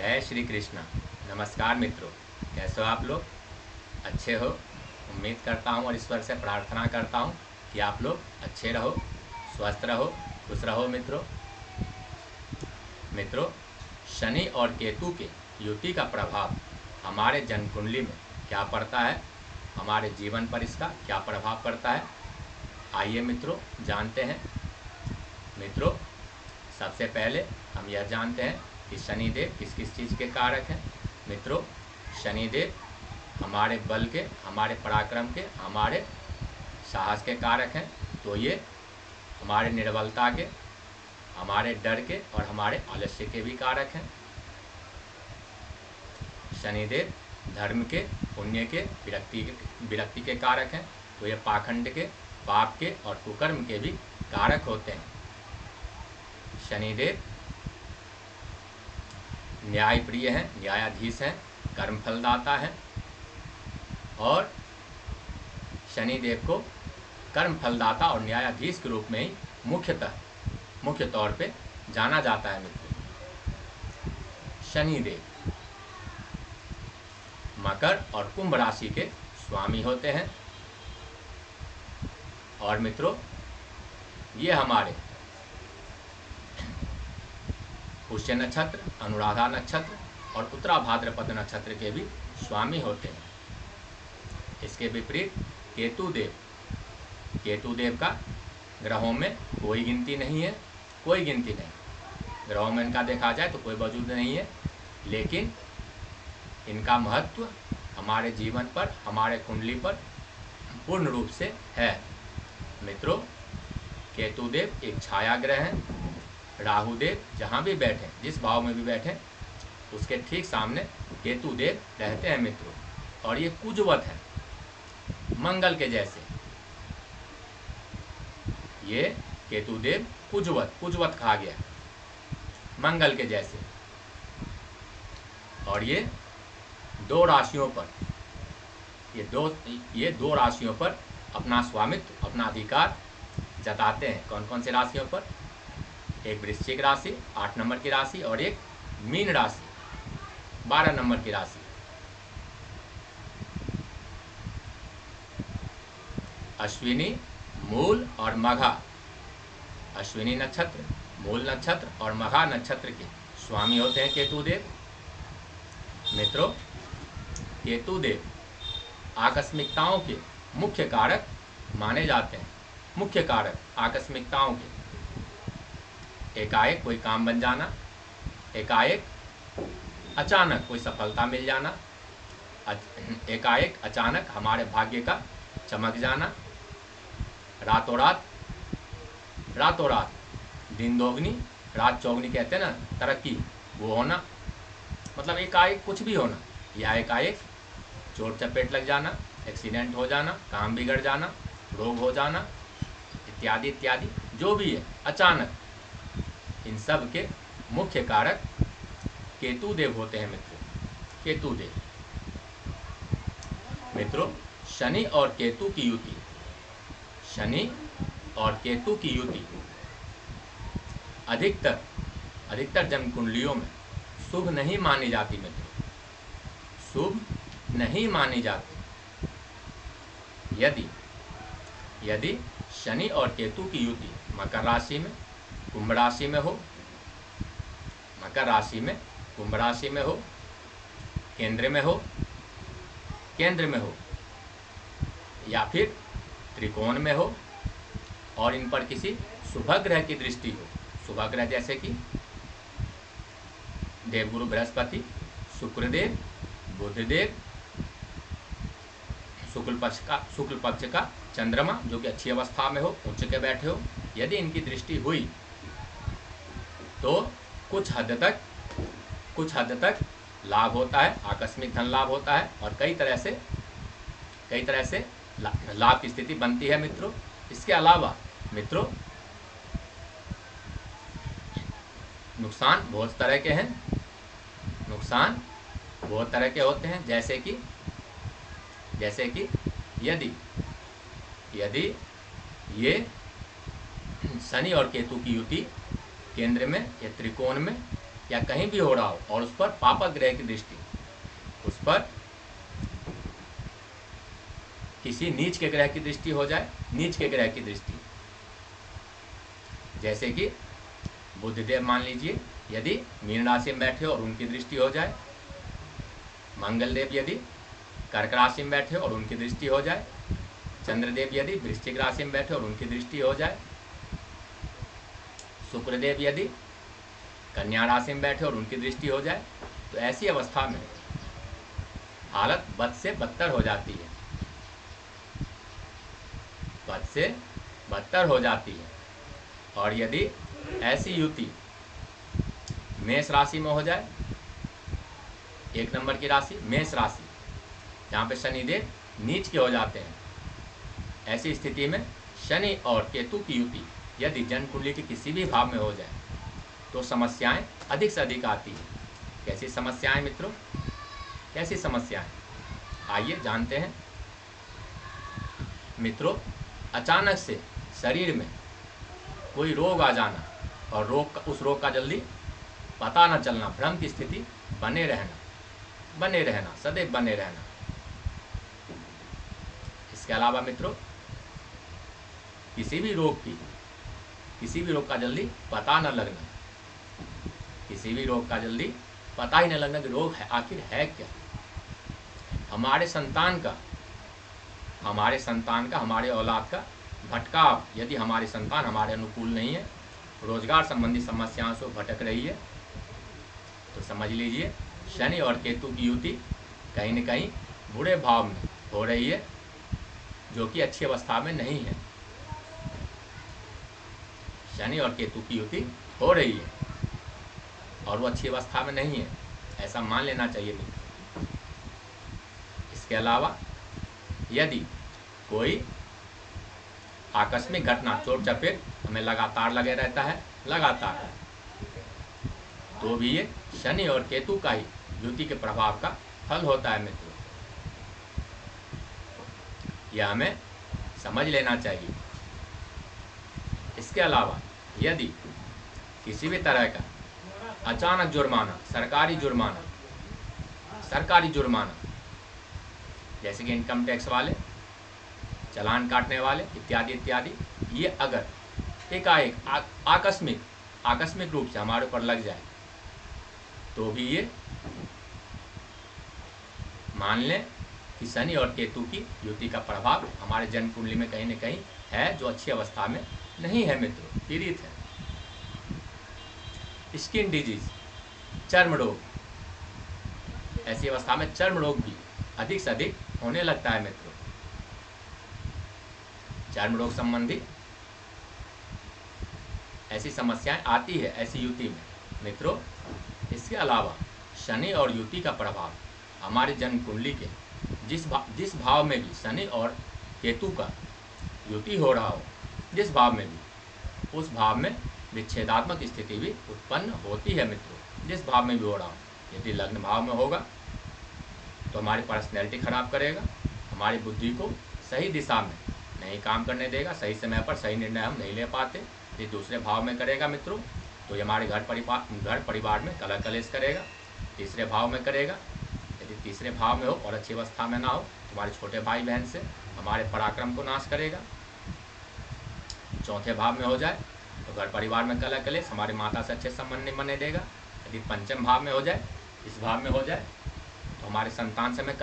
जय श्री कृष्ण। नमस्कार मित्रों, कैसे हो आप लोग? अच्छे हो? उम्मीद करता हूँ और ईश्वर से प्रार्थना करता हूँ कि आप लोग अच्छे रहो, स्वस्थ रहो, खुश रहो। मित्रों, शनि और केतु के युति का प्रभाव हमारे जन्म कुंडली में क्या पड़ता है, हमारे जीवन पर इसका क्या प्रभाव पड़ता है, आइए मित्रों जानते हैं। मित्रों, सबसे पहले हम यह जानते हैं कि शनिदेव किस किस चीज़ के कारक हैं। मित्रों, शनिदेव हमारे बल के, हमारे पराक्रम के, हमारे साहस के कारक हैं। तो ये हमारे निर्बलता के, हमारे डर के और हमारे आलस्य के भी कारक हैं। शनिदेव धर्म के, पुण्य के, विरक्ति के कारक हैं। तो ये पाखंड के, पाप के और कुकर्म के भी कारक होते हैं। शनिदेव न्याय प्रिय हैं, न्यायाधीश हैं, कर्मफलदाता हैं और शनिदेव को कर्मफलदाता और न्यायाधीश के रूप में ही मुख्य तौर पे जाना जाता है। मित्रों, शनिदेव मकर और कुंभ राशि के स्वामी होते हैं और मित्रों ये हमारे पुष्य नक्षत्र, अनुराधा नक्षत्र और उत्तरा भाद्रपद नक्षत्र के भी स्वामी होते हैं। इसके विपरीत केतुदेव का ग्रहों में कोई गिनती नहीं है, कोई गिनती नहीं। ग्रहों में इनका देखा जाए तो कोई वजूद नहीं है, लेकिन इनका महत्व हमारे जीवन पर, हमारे कुंडली पर पूर्ण रूप से है। मित्रों, केतुदेव एक छाया ग्रह हैं। राहुदेव जहाँ भी बैठे, जिस भाव में भी बैठे, उसके ठीक सामने केतुदेव रहते हैं मित्रों। और ये कुजवत है, मंगल के जैसे। ये केतुदेव कुजवत कहा गया, मंगल के जैसे। और ये दो राशियों पर अपना स्वामित्व, अपना अधिकार जताते हैं। कौन कौन से राशियों पर? एक वृश्चिक राशि 8 नंबर की राशि और एक मीन राशि 12 नंबर की राशि। अश्विनी, मूल और मघा, अश्विनी नक्षत्र, मूल नक्षत्र और मघा नक्षत्र के स्वामी होते हैं केतुदेव। मित्रों, केतुदेव आकस्मिकताओं के मुख्य कारक माने जाते हैं। मुख्य कारक आकस्मिकताओं के, एकाएक कोई काम बन जाना, एकाएक अचानक कोई सफलता मिल जाना, एकाएक अचानक हमारे भाग्य का चमक जाना, रातों रात दिन दोगुनी रात चौगुनी कहते हैं ना, तरक्की वो होना। मतलब एकाएक कुछ भी होना, या एकाएक चोट चपेट लग जाना, एक्सीडेंट हो जाना, काम बिगड़ जाना, रोग हो जाना, इत्यादि इत्यादि जो भी है अचानक। इन सब के मुख्य कारक केतुदेव होते हैं मित्रों, केतुदेव। मित्रों, शनि और केतु की युति, शनि और केतु की युति अधिकतर जन्म कुंडलियों में शुभ नहीं मानी जाती मित्रों, शुभ नहीं मानी जाती। यदि शनि और केतु की युति मकर राशि में, कुंभ राशि में हो, मकर राशि में, कुंभ राशि में हो, केंद्र में हो या फिर त्रिकोण में हो और इन पर किसी शुभ ग्रह की दृष्टि हो, शुभ ग्रह जैसे कि देवगुरु बृहस्पति, शुक्रदेव, बुधदेव, शुक्ल पक्ष का चंद्रमा जो कि अच्छी अवस्था में हो, उच्च के बैठे हो, यदि इनकी दृष्टि हुई तो कुछ हद तक लाभ होता है, आकस्मिक धन लाभ होता है और कई तरह से लाभ की स्थिति बनती है मित्रों। इसके अलावा मित्रों नुकसान बहुत तरह के हैं, नुकसान बहुत तरह के होते हैं। जैसे कि यदि ये शनि और केतु की युति केंद्र में या त्रिकोण में या कहीं भी हो रहा हो और उस पर पापक ग्रह की दृष्टि, उस पर किसी नीच के ग्रह की दृष्टि हो जाए, नीच के ग्रह की दृष्टि, जैसे कि बुधदेव मान लीजिए यदि मीन राशि में बैठे और उनकी दृष्टि हो जाए, मंगलदेव यदि कर्क राशि में बैठे और उनकी दृष्टि हो जाए, चंद्रदेव यदि वृश्चिक राशि में बैठे और उनकी दृष्टि हो जाए, शुक्रदेव यदि कन्या राशि में बैठे और उनकी दृष्टि हो जाए, तो ऐसी अवस्था में हालत बद से बदतर हो जाती है, बद से बदतर हो जाती है। और यदि ऐसी युति मेष राशि में हो जाए, 1 नंबर की राशि मेष राशि, जहाँ पे शनिदेव नीच के हो जाते हैं, ऐसी स्थिति में शनि और केतु की युति यदि जन्म कुंडली के किसी भी भाव में हो जाए तो समस्याएं अधिक से अधिक आती हैं। कैसी समस्याएं मित्रों, कैसी समस्याएं, आइए जानते हैं। मित्रों, अचानक से शरीर में कोई रोग आ जाना और उस रोग का जल्दी पता न चलना, भ्रम की स्थिति बने रहना, सदैव बने रहना। इसके अलावा मित्रों, किसी भी रोग का जल्दी पता न लगना, किसी भी रोग का जल्दी पता ही न लगना कि रोग है आखिर है क्या। हमारे संतान का, हमारे औलाद का भटकाव, यदि हमारी संतान हमारे अनुकूल नहीं है, रोजगार संबंधी समस्याओं से भटक रही है, तो समझ लीजिए शनि और केतु की युति कहीं न कहीं बुरे भाव में हो रही है, जो कि अच्छी अवस्था में नहीं है। शनि और केतु की युति हो रही है और वो अच्छी अवस्था में नहीं है, ऐसा मान लेना चाहिए मित्र। इसके अलावा यदि कोई आकस्मिक घटना, चोट चपेट हमें लगातार लगे रहता है, लगातार, तो भी ये शनि और केतु का ही युति के प्रभाव का फल होता है मित्रों। यह हमें समझ लेना चाहिए। इसके अलावा यदि किसी भी तरह का अचानक जुर्माना, सरकारी जुर्माना, जैसे कि इनकम टैक्स वाले, चालान काटने वाले इत्यादि इत्यादि, ये अगर एकाएक आकस्मिक रूप से हमारे ऊपर लग जाए तो भी ये मान लें कि शनि और केतु की युति का प्रभाव हमारे जन्म कुंडली में कहीं न कहीं है, जो अच्छी अवस्था में नहीं है मित्रों, पीड़ित है। स्किन डिजीज, चर्म रोग, ऐसी अवस्था में चर्म रोग भी अधिक से अधिक होने लगता है मित्रों। चर्म रोग संबंधी ऐसी समस्याएं आती है ऐसी युति में मित्रों। इसके अलावा शनि और युति का प्रभाव हमारे जन्म कुंडली के जिस भाव में भी शनि और केतु का युति हो रहा हो, जिस भाव में भी, उस भाव में विच्छेदात्मक स्थिति भी उत्पन्न होती है मित्रों। जिस भाव में भी हो रहा हो, यदि लग्न भाव में होगा तो हमारी पर्सनैलिटी खराब करेगा, हमारी बुद्धि को सही दिशा में नहीं काम करने देगा, सही समय पर सही निर्णय हम नहीं ले पाते। यदि दूसरे भाव में करेगा मित्रों तो ये हमारे घर परिवार में कलह कलेश करेगा। तीसरे भाव में करेगा, यदि तीसरे भाव में हो और अच्छी अवस्था में ना हो तो हमारे छोटे भाई बहन से हमारे पराक्रम को नाश करेगा। चौथे भाव में हो जाए तो घर परिवार में कलह कलेश, हमारे माता से अच्छे संबंध नहीं बनने देगा। यदि पंचम भाव में हो जाए, इस भाव में हो जाए तो हमारे संतान से हमें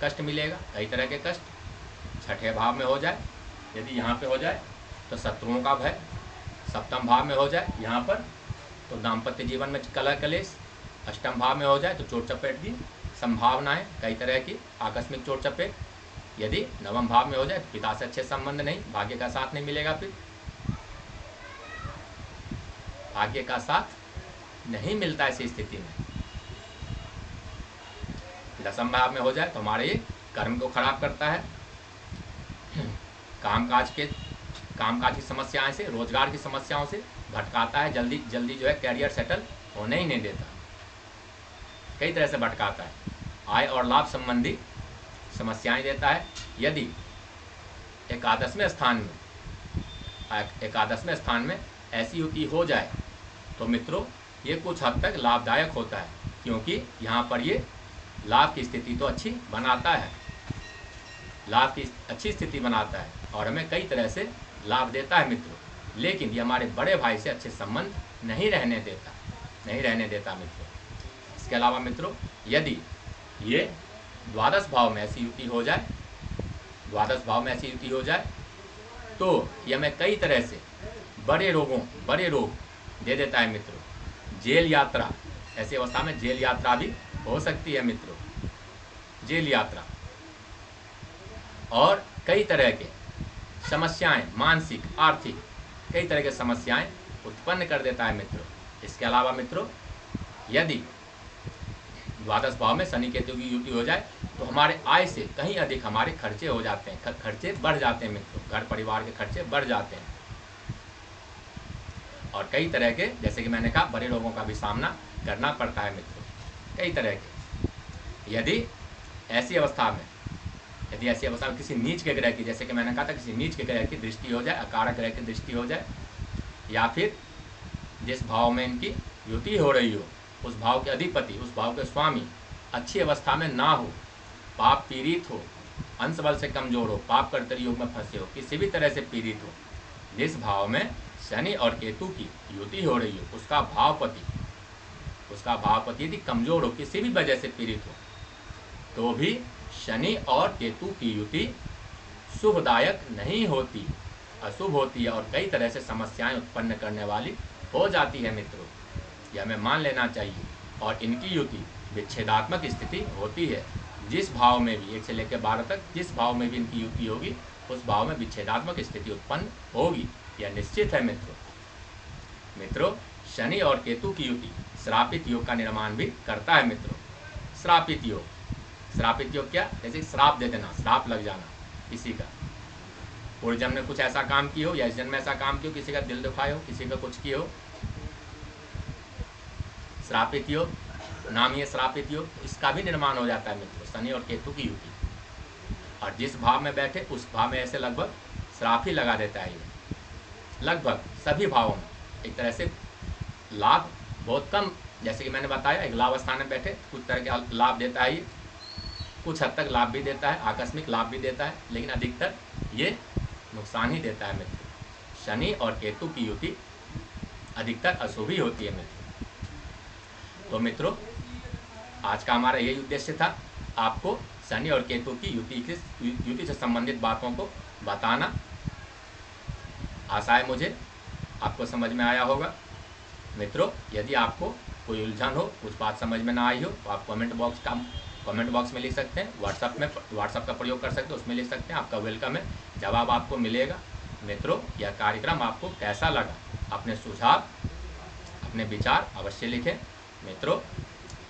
कष्ट मिलेगा, कई तरह के कष्ट। छठे भाव में हो जाए, यदि यहाँ पे हो जाए तो शत्रुओं का भय। सप्तम भाव में हो जाए यहाँ पर तो दाम्पत्य जीवन में कलह कलेश। अष्टम भाव में हो जाए तो चोट चपेट की संभावनाएं, कई तरह की आकस्मिक चोट चपेट। यदि नवम भाव में हो जाए तो पिता से अच्छे संबंध नहीं, भाग्य का साथ नहीं मिलेगा, फिर भाग्य का साथ नहीं मिलता ऐसी स्थिति में। दसम भाव में हो जाए तो हमारे ये कर्म को खराब करता है, कामकाज की समस्याएं से, रोजगार की समस्याओं से भटकाता है, जल्दी जो है कैरियर सेटल होने ही नहीं देता, कई तरह से भटकाता है। आय और लाभ संबंधी समस्याएं देता है। यदि एकादशवें स्थान में ऐसी युति हो जाए तो मित्रों ये कुछ हद तक लाभदायक होता है, क्योंकि यहाँ पर ये लाभ की स्थिति तो अच्छी बनाता है, लाभ की अच्छी स्थिति बनाता है और हमें कई तरह से लाभ देता है मित्रों। लेकिन ये हमारे बड़े भाई से अच्छे संबंध नहीं रहने देता मित्रों। इसके अलावा मित्रों, यदि ये द्वादश भाव में ऐसी युति हो जाए, तो ये हमें कई तरह से बड़े रोग दे देता है मित्रों। जेल यात्रा, ऐसी अवस्था में जेल यात्रा भी हो सकती है मित्रों, जेल यात्रा। और कई तरह के समस्याएं, मानसिक, आर्थिक, कई तरह के समस्याएं उत्पन्न कर देता है मित्रों। इसके अलावा मित्रों, यदि द्वादश भाव में शनि केतु की युति हो जाए तो हमारे आय से कहीं अधिक हमारे खर्चे हो जाते हैं, खर्चे बढ़ जाते हैं मित्रों, घर परिवार के खर्चे बढ़ जाते हैं। और कई तरह के, जैसे कि मैंने कहा, बड़े लोगों का भी सामना करना पड़ता है मित्रों, कई तरह के। यदि ऐसी अवस्था में किसी नीच के ग्रह की, जैसे कि मैंने कहा था, किसी नीच के ग्रह की दृष्टि हो जाए, अकारक ग्रह की दृष्टि हो जाए, या फिर जिस भाव में इनकी युति हो रही हो उस भाव के अधिपति, उस भाव के स्वामी अच्छी अवस्था में ना हो, पाप पीड़ित हो, अंश बल से कमजोर हो, पाप कर्तरी योग में फंसे हो, किसी भी तरह से पीड़ित हो, जिस भाव में शनि और केतु की युति हो रही हो उसका भावपति यदि कमजोर हो, किसी भी वजह से पीड़ित हो, तो भी शनि और केतु की युति शुभदायक नहीं होती, अशुभ होती है और कई तरह से समस्याएं उत्पन्न करने वाली हो जाती है मित्रों। यह हमें मान लेना चाहिए। और इनकी युति विच्छेदात्मक स्थिति होती है। जिस भाव में भी 1 से लेकर 12 तक जिस भाव में भी इनकी युति होगी उस भाव में विच्छेदात्मक स्थिति उत्पन्न होगी, यह निश्चित है मित्रों। शनि और केतु की युति श्रापित योग का निर्माण भी करता है मित्रों। श्रापित योग क्या? जैसे श्राप दे देना, श्राप लग जाना किसी का, पूर्व जन्म में कुछ ऐसा काम किया हो या इस जन्म में ऐसा काम किया हो, किसी का दिल दुखाए हो, किसी का कुछ किया हो, श्रापित योग नाम ये श्रापित योग, इसका भी निर्माण हो जाता है मित्रों, शनि और केतु की युति। और जिस भाव में बैठे उस भाव में ऐसे लगभग श्राप ही लगा देता है ये, लगभग सभी भावों में। एक तरह से लाभ बहुत कम, जैसे कि मैंने बताया, एक लाभ स्थान में बैठे कुछ तरह के लाभ देता है ये, कुछ हद तक लाभ भी देता है, आकस्मिक लाभ भी देता है, लेकिन अधिकतर ये नुकसान ही देता है मित्रों। शनि और केतु की युति अधिकतर अशुभ ही होती है मित्रों। तो मित्रों, आज का हमारा यही उद्देश्य था, आपको शनि और केतु की युति से संबंधित बातों को बताना। आशा है मुझे आपको समझ में आया होगा मित्रों। यदि आपको कोई उलझन हो, कुछ बात समझ में ना आई हो, तो आप कमेंट बॉक्स में लिख सकते हैं, व्हाट्सएप का प्रयोग कर सकते हैं, उसमें लिख सकते हैं, आपका वेलकम है, जवाब आपको मिलेगा। मित्रों, यह कार्यक्रम आपको कैसा लगा, अपने सुझाव, अपने विचार अवश्य लिखें। मित्रों,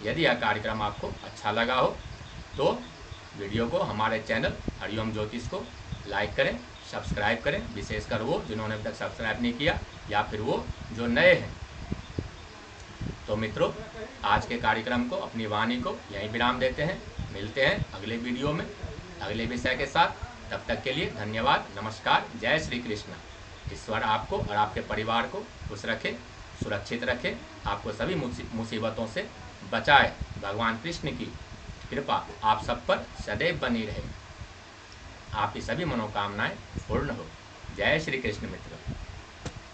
यदि यह कार्यक्रम आपको अच्छा लगा हो तो वीडियो को, हमारे चैनल हरिओम ज्योतिष को लाइक करें, सब्सक्राइब करें, विशेषकर वो जिन्होंने अभी तक सब्सक्राइब नहीं किया या फिर वो जो नए हैं। तो मित्रों, आज के कार्यक्रम को, अपनी वाणी को यहीं विराम देते हैं। मिलते हैं अगले वीडियो में अगले विषय के साथ। तब तक के लिए धन्यवाद, नमस्कार, जय श्री कृष्ण। ईश्वर आपको और आपके परिवार को खुश रखे, सुरक्षित रखे, आपको सभी मुसीबतों से बचाए। भगवान कृष्ण की कृपा आप सब पर सदैव बनी रहे, आपकी सभी मनोकामनाएं पूर्ण हो। जय श्री कृष्ण मित्रों।